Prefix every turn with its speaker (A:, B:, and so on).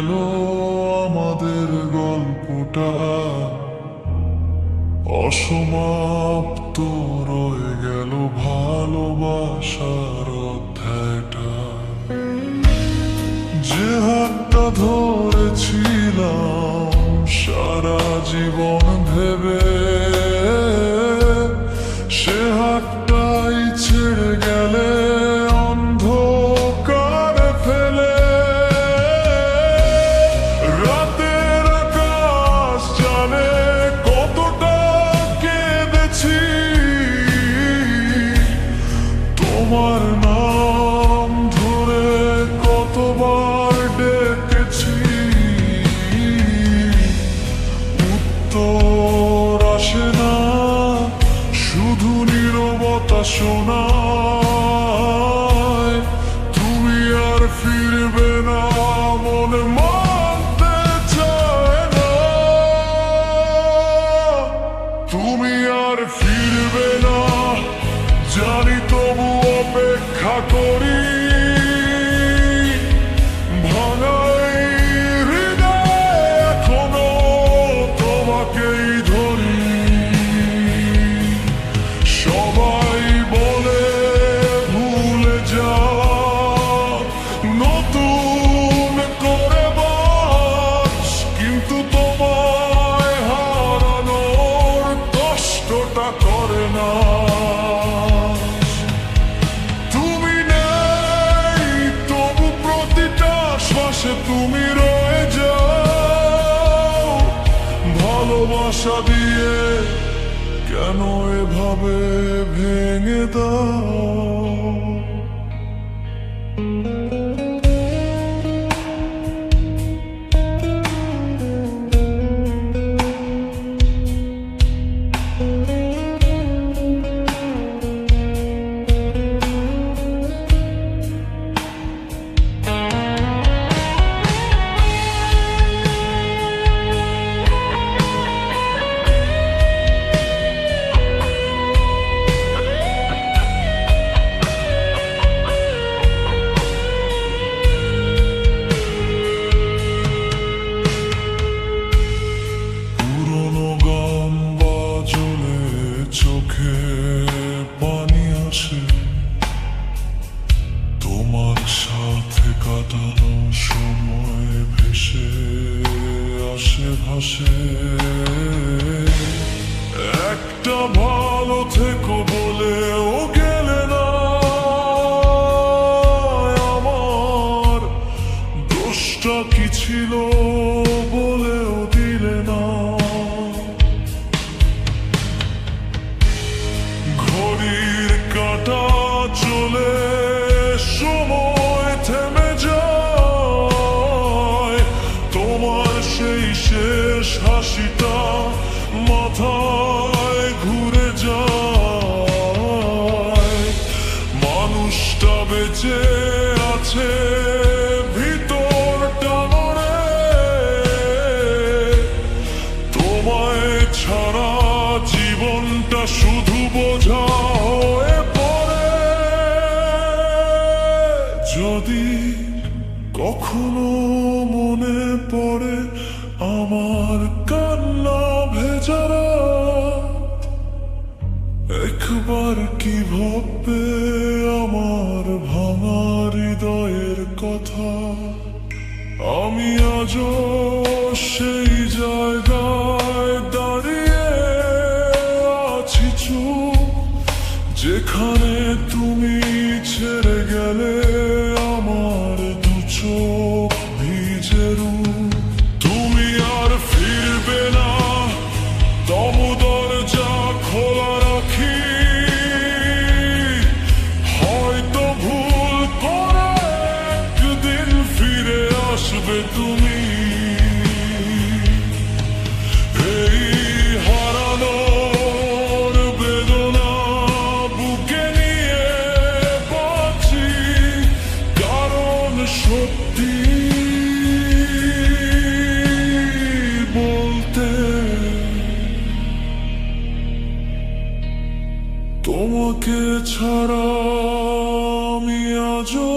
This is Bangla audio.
A: গেল আমাদের গল্পটা, অসমাপ্ত রয়ে গেল ভালোবাসার অধ্যায়টা। যে হাতটা ধরেছিলাম সারা জীবন ভেবে, সে হাতটাই ছেড়ে গেলে অন্ধকারে ফেলে। রাতের আকাশ জানে কতটা কেঁদেছি, তোমার নাম ধরে কতবার ডেকেছি। উত্তর আসে না, শুধু নীরবতা শোনায়। তুমি আর ফিরবে না, মনে মানতে চায় না। তুমি আর ফিরবে না জানি, তবু অপেক্ষা করি। ভাঙাই হৃদয় এখনো তোমাকেই ধরি। সবাই বলে ভুলে যা, নতুন করে বাঁচ, কিন্তু তোমায় হারানোর কষ্টটা করে না। তুমি নেই তবু প্রতিটা শ্বাসে তুমি রয়ে যাও। ভালোবাসা দিয়ে কেন এভাবে ভেঙে দাও? চোখে পানি আসে, তোমার সাথে কাটানো সময় ভেসে আসে ভাসে। একটা ভালো থেকো বলেও গেলে না, আমার দোষটা কি ছিল বলেও দিলে না। ঘড়ির কাঁটা চলে, সময় থেমে যায়। তোমার সেই শেষ হাসিটা মাথায় ঘুরে যায়। মানুষটা বেঁচে আছে ভিতরটা মরে, তোমায় ছাড়া জীবনটা শুধু বোঝা হয়ে পড়ে। যদি কখনো মনে পড়ে আমার কান্না ভেজা রাত, একবার কি ভাববে আমার ভাঙা হৃদয়ের কথা। আমি আজও সেই জায়গায় দাঁড়িয়ে আছি চুপ, যেখানে তুমি ছেড়ে গেলে আমার দু চোখ ভিজে রূপ। তুমি আর ফিরবে না, তবু দরজা খোলা রাখি। হয়তো ভুল করে একদিন ফিরে আসবে তুমি। এই হারানোর বেদনা বুকে নিয়ে বাঁচি, কারণ সত্যি বলতে তোমাকে ছাড়া আমি আজও